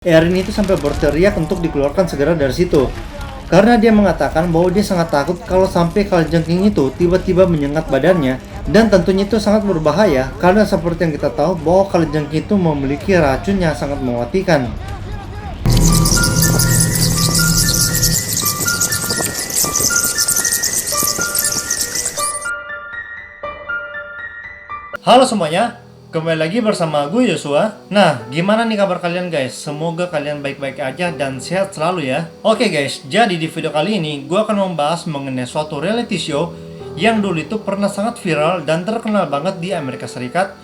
Erin itu sampai berteriak untuk dikeluarkan segera dari situ. Karena dia mengatakan bahwa dia sangat takut kalau sampai kalajengking itu tiba-tiba menyengat badannya. Dan tentunya itu sangat berbahaya karena seperti yang kita tahu bahwa kalajengking itu memiliki racun yang sangat mematikan. Halo semuanya, kembali lagi bersama gue Yosua. Nah, gimana nih kabar kalian guys? Semoga kalian baik-baik aja dan sehat selalu ya. Oke guys, jadi di video kali ini gue akan membahas mengenai suatu reality show yang dulu itu pernah sangat viral dan terkenal banget di Amerika Serikat.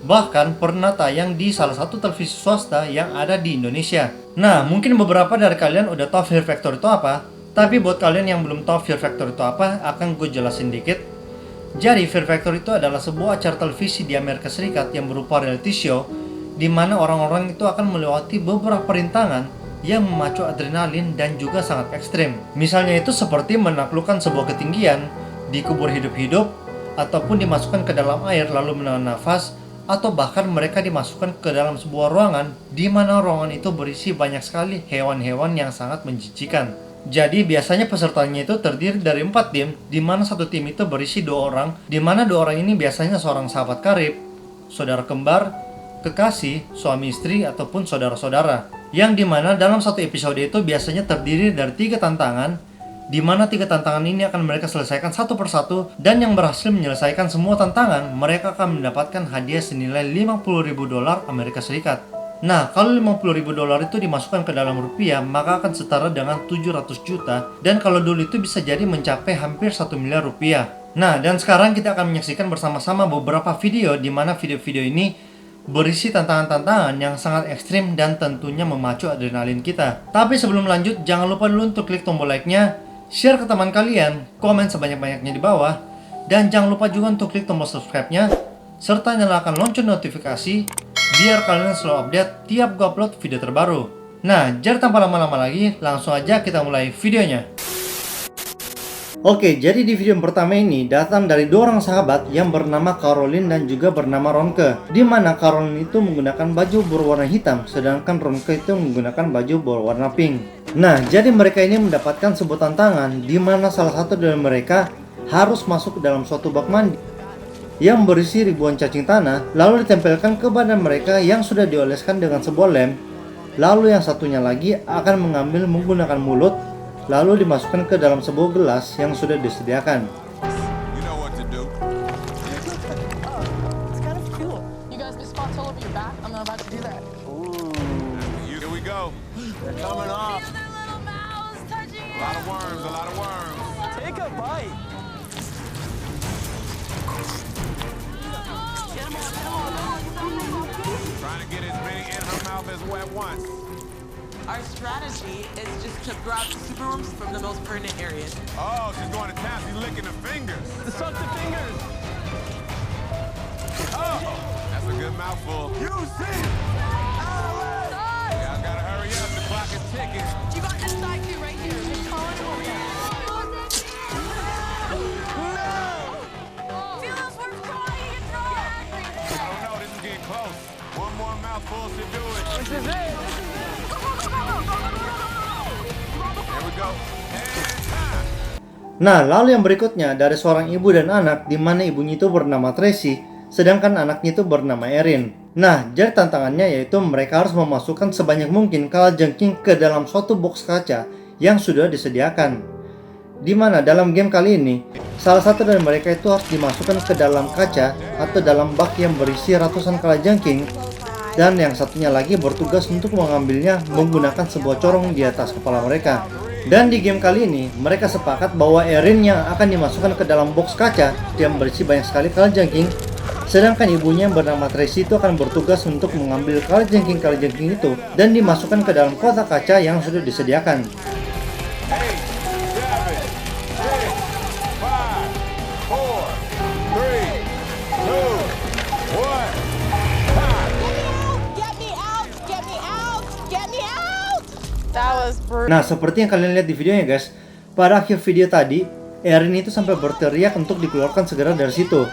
Bahkan pernah tayang di salah satu televisi swasta yang ada di Indonesia. Nah, mungkin beberapa dari kalian udah tahu Fear Factor itu apa. Tapi buat kalian yang belum tahu Fear Factor itu apa, akan gue jelasin dikit. Jadi, Fear Factor itu adalah sebuah acara televisi di Amerika Serikat yang berupa reality show di mana orang-orang itu akan melewati beberapa rintangan yang memacu adrenalin dan juga sangat ekstrim. Misalnya itu seperti menaklukkan sebuah ketinggian, dikubur hidup-hidup, ataupun dimasukkan ke dalam air lalu menahan nafas, atau bahkan mereka dimasukkan ke dalam sebuah ruangan di mana ruangan itu berisi banyak sekali hewan-hewan yang sangat menjijikan. Jadi biasanya pesertanya itu terdiri dari 4 tim, di mana satu tim itu berisi 2 orang, di mana 2 orang ini biasanya seorang sahabat karib, saudara kembar, kekasih, suami istri, ataupun saudara-saudara. Yang dimana dalam satu episode itu biasanya terdiri dari 3 tantangan, di mana 3 tantangan ini akan mereka selesaikan satu persatu, dan yang berhasil menyelesaikan semua tantangan, mereka akan mendapatkan hadiah senilai $50.000 Amerika Serikat. Nah, kalau $50.000 itu dimasukkan ke dalam rupiah, maka akan setara dengan 700 juta. Dan kalau dulu itu bisa jadi mencapai hampir 1 miliar rupiah. Nah, dan sekarang kita akan menyaksikan bersama-sama beberapa video di mana video-video ini berisi tantangan-tantangan yang sangat ekstrim dan tentunya memacu adrenalin kita. Tapi sebelum lanjut, jangan lupa dulu untuk klik tombol like-nya, share ke teman kalian, komen sebanyak-banyaknya di bawah, dan jangan lupa juga untuk klik tombol subscribe-nya, serta nyalakan lonceng notifikasi biar kalian selalu update tiap gue upload video terbaru. Nah, jadi tanpa lama-lama lagi, langsung aja kita mulai videonya. Oke, jadi di video yang pertama ini datang dari 2 orang sahabat yang bernama Caroline dan juga bernama Ronke. Di mana Caroline itu menggunakan baju berwarna hitam, sedangkan Ronke itu menggunakan baju berwarna pink. Nah, jadi mereka ini mendapatkan sebuah tantangan di mana salah satu dari mereka harus masuk ke dalam suatu bak mandi yang berisi ribuan cacing tanah, lalu ditempelkan ke badan mereka yang sudah dioleskan dengan sebuah lem. Lalu yang satunya lagi akan mengambil menggunakan mulut, lalu dimasukkan ke dalam sebuah gelas yang sudah disediakan. Trying to get as many in her mouth as at once. Our strategy is just to grab super worms from the most pertinent areas. Oh, she's going to town. She's licking her fingers. Suck the fingers. Oh, that's a good mouthful. You see? Yeah, I gotta hurry up. The clock is ticking. You got this side too right here. Just call it over. Oh no, this is getting close. One more mouthful should do it. This is it. There we go. And time. Nah, lalu yang berikutnya dari seorang ibu dan anak, di mana ibunya itu bernama Tracy, sedangkan anaknya itu bernama Erin. Nah, jadi tantangannya yaitu mereka harus memasukkan sebanyak mungkin kalajengking ke dalam suatu box kaca yang sudah disediakan. Di mana dalam game kali ini, salah satu dari mereka itu harus dimasukkan ke dalam kaca atau dalam bak yang berisi ratusan kalajengking, dan yang satunya lagi bertugas untuk mengambilnya menggunakan sebuah corong di atas kepala mereka. Dan di game kali ini, mereka sepakat bahwa Erin yang akan dimasukkan ke dalam box kaca yang berisi banyak sekali kalajengking, sedangkan ibunya yang bernama Tracy itu akan bertugas untuk mengambil kalajengking itu dan dimasukkan ke dalam kotak kaca yang sudah disediakan. 8, 7, 6, 5, 4, 3, 2, 1. Nah, seperti yang kalian lihat di videonya guys, pada akhir video tadi, Erin itu sampai berteriak untuk dikeluarkan segera dari situ.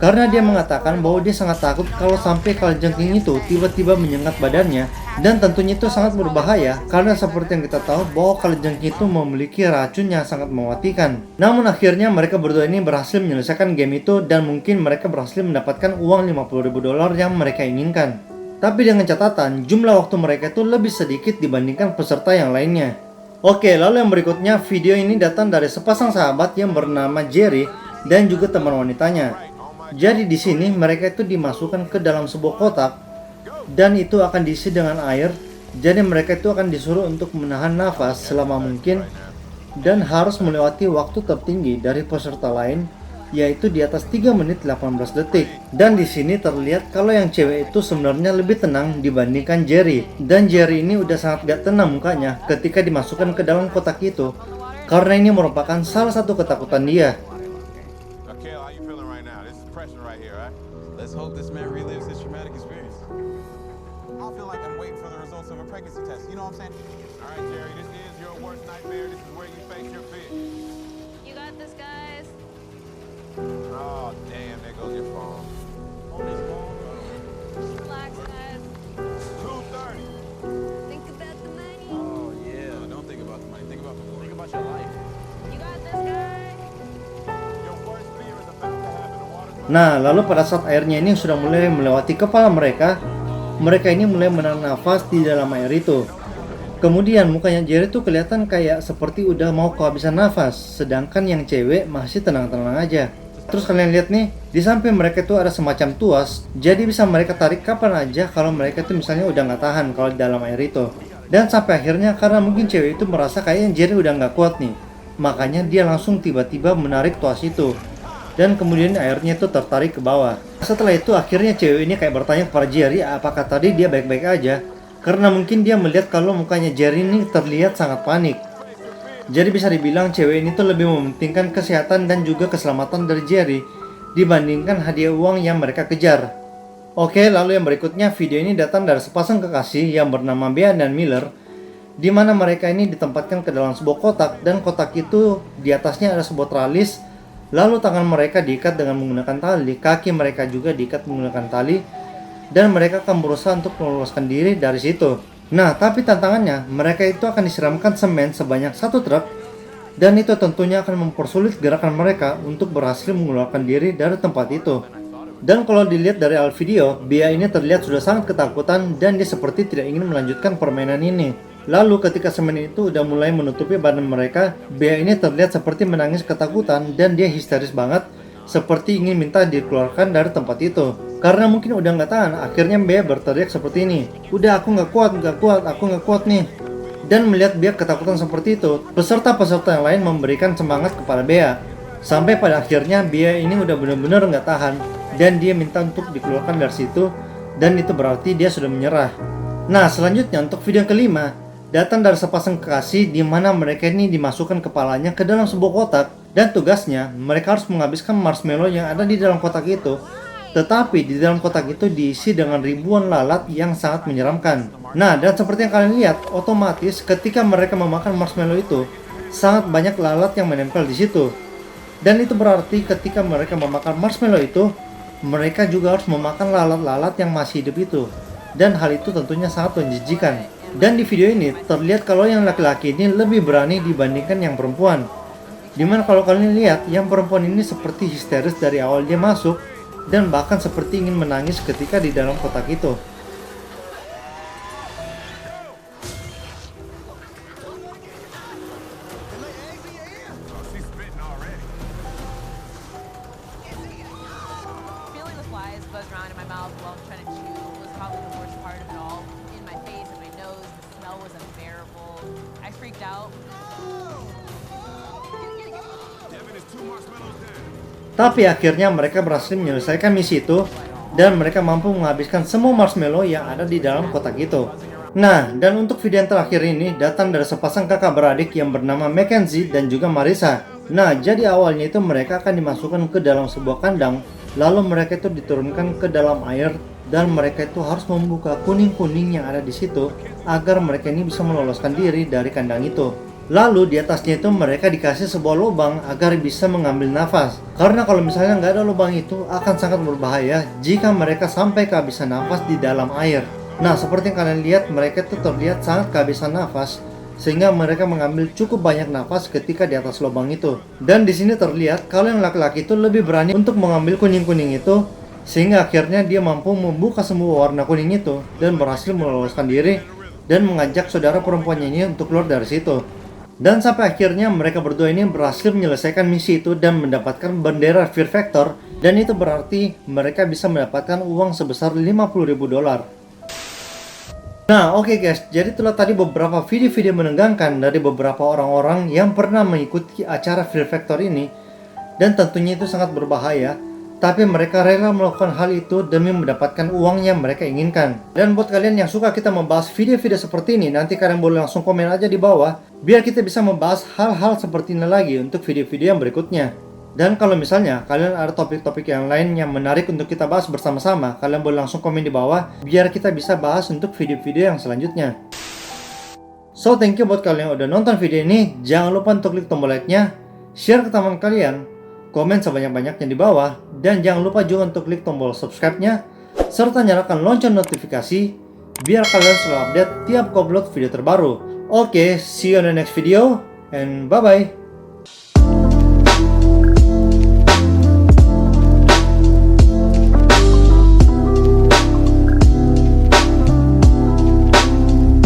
karena dia mengatakan bahwa dia sangat takut kalau sampai kalajengking itu tiba-tiba menyengat badannya, dan tentunya itu sangat berbahaya karena seperti yang kita tahu bahwa kalajengking itu memiliki racun yang sangat mematikan. Namun akhirnya mereka berdua ini berhasil menyelesaikan game itu dan mungkin mereka berhasil mendapatkan uang $50.000 yang mereka inginkan. Tapi dengan catatan jumlah waktu mereka itu lebih sedikit dibandingkan peserta yang lainnya. Oke, lalu yang berikutnya video ini datang dari sepasang sahabat yang bernama Jerry dan juga teman wanitanya. Jadi di sini mereka itu dimasukkan ke dalam sebuah kotak dan itu akan diisi dengan air. Jadi mereka itu akan disuruh untuk menahan nafas selama mungkin dan harus melewati waktu tertinggi dari peserta lain, yaitu di atas 3 menit 18 detik. Dan di sini terlihat kalau yang cewek itu sebenarnya lebih tenang dibandingkan Jerry. Dan Jerry ini udah sangat gak tenang mukanya ketika dimasukkan ke dalam kotak itu, karena ini merupakan salah satu ketakutan dia. Okay, how you feeling right now? This is pressure right here, right? Let's hope this man relives his traumatic experience. I feel like I'm waiting for the results of a pregnancy test. You know what I'm saying? All right, Jerry, this is your worst nightmare. This is where you face your fear. You got this, guys. Oh, damn, there goes your phone. Relax, guys. 2:30. Think about the money. Oh yeah, don't think about the money. Think about your life. You got this, guys. Your worst fear is about to happen. The water's Nah, lalu pada saat airnya ini sudah mulai melewati kepala mereka, mereka ini mulai menahan nafas di dalam air itu. Kemudian mukanya Jerry tuh kelihatan kayak seperti udah mau kehabisan nafas, sedangkan yang cewek masih tenang-tenang aja. Terus kalian lihat nih, di samping mereka itu ada semacam tuas, jadi bisa mereka tarik kapan aja kalau mereka tuh misalnya udah nggak tahan kalau di dalam air itu. Dan sampai akhirnya karena mungkin cewek itu merasa kayaknya Jerry udah nggak kuat nih, makanya dia langsung tiba-tiba menarik tuas itu. Dan kemudian airnya itu tertarik ke bawah. Setelah itu akhirnya cewek ini kayak bertanya kepada Jerry apakah tadi dia baik-baik aja, karena mungkin dia melihat kalau mukanya Jerry ini terlihat sangat panik. Jadi bisa dibilang cewek ini tuh lebih mementingkan kesehatan dan juga keselamatan dari Jerry dibandingkan hadiah uang yang mereka kejar. Oke, lalu yang berikutnya video ini datang dari sepasang kekasih yang bernama Bea dan Miller, di mana mereka ini ditempatkan ke dalam sebuah kotak dan kotak itu di atasnya ada sebuah teralis. Lalu tangan mereka diikat dengan menggunakan tali, kaki mereka juga diikat menggunakan tali, dan mereka akan berusaha untuk meloloskan diri dari situ. Nah, tapi tantangannya, mereka itu akan disiramkan semen sebanyak 1 truk, dan itu tentunya akan mempersulit gerakan mereka untuk berhasil mengeluarkan diri dari tempat itu. Dan kalau dilihat dari awal video, Bea ini terlihat sudah sangat ketakutan dan dia seperti tidak ingin melanjutkan permainan ini. Lalu ketika semen itu udah mulai menutupi badan mereka, Bea ini terlihat seperti menangis ketakutan dan dia histeris banget, seperti ingin minta dikeluarkan dari tempat itu. Karena mungkin udah nggak tahan, akhirnya Bea berteriak seperti ini, "Udah, aku nggak kuat, aku nggak kuat nih." Dan melihat Bea ketakutan seperti itu, peserta-peserta yang lain memberikan semangat kepada Bea. Sampai pada akhirnya Bea ini udah benar-benar nggak tahan, dan dia minta untuk dikeluarkan dari situ, dan itu berarti dia sudah menyerah. Nah, selanjutnya untuk video yang kelima, datang dari sepasang kekasih di mana mereka ini dimasukkan kepalanya ke dalam sebuah kotak, dan tugasnya mereka harus menghabiskan marshmallow yang ada di dalam kotak itu. Tetapi di dalam kotak itu diisi dengan ribuan lalat yang sangat menyeramkan. Nah, dan seperti yang kalian lihat, otomatis ketika mereka memakan marshmallow itu, sangat banyak lalat yang menempel di situ. Dan itu berarti ketika mereka memakan marshmallow itu, mereka juga harus memakan lalat-lalat yang masih hidup itu. Dan hal itu tentunya sangat menjijikan. Dan di video ini terlihat kalau yang laki-laki ini lebih berani dibandingkan yang perempuan. Dimana kalau kalian lihat, yang perempuan ini seperti histeris dari awal dia masuk, dan bahkan seperti ingin menangis ketika di dalam kotak itu. She's spitting already. Feeling the flies buzz around in my mouth while I'm trying to chew was probably the worst part of it all. In my face and my nose, the smell was unbearable. I freaked out. Devin, there's 2 marshmallows down. Tapi akhirnya mereka berhasil menyelesaikan misi itu, dan mereka mampu menghabiskan semua marshmallow yang ada di dalam kotak itu. Nah, dan untuk video yang terakhir ini datang dari sepasang kakak beradik yang bernama Mackenzie dan juga Marissa. Nah, jadi awalnya itu mereka akan dimasukkan ke dalam sebuah kandang, lalu mereka itu diturunkan ke dalam air, dan mereka itu harus membuka kuning-kuning yang ada di situ agar mereka ini bisa meloloskan diri dari kandang itu. Lalu di atasnya itu mereka dikasih sebuah lubang agar bisa mengambil nafas. Karena kalau misalnya nggak ada lubang itu akan sangat berbahaya jika mereka sampai kehabisan nafas di dalam air. Nah, seperti yang kalian lihat, mereka itu terlihat sangat kehabisan nafas sehingga mereka mengambil cukup banyak nafas ketika di atas lubang itu. Dan di sini terlihat kalau yang laki-laki itu lebih berani untuk mengambil kuning-kuning itu, sehingga akhirnya dia mampu membuka semua warna kuning itu dan berhasil meloloskan diri dan mengajak saudara perempuannya ini untuk keluar dari situ. Dan sampai akhirnya mereka berdua ini berhasil menyelesaikan misi itu dan mendapatkan bendera Fear Factor, dan itu berarti mereka bisa mendapatkan uang sebesar $50.000. Nah, oke guys, jadi itulah tadi beberapa video-video menegangkan dari beberapa orang-orang yang pernah mengikuti acara Fear Factor ini, dan tentunya itu sangat berbahaya. Tapi mereka rela melakukan hal itu demi mendapatkan uang yang mereka inginkan. Dan buat kalian yang suka kita membahas video-video seperti ini, nanti kalian boleh langsung komen aja di bawah, biar kita bisa membahas hal-hal seperti ini lagi untuk video-video yang berikutnya. Dan kalau misalnya kalian ada topik-topik yang lain yang menarik untuk kita bahas bersama-sama, kalian boleh langsung komen di bawah, biar kita bisa bahas untuk video-video yang selanjutnya. So, thank you buat kalian yang udah nonton video ini. Jangan lupa untuk klik tombol like-nya, share ke teman kalian, komen sebanyak-banyaknya di bawah, dan jangan lupa juga untuk klik tombol subscribe-nya, serta nyalakan lonceng notifikasi, biar kalian selalu update tiap upload video terbaru. Oke, see you on the next video, and bye-bye!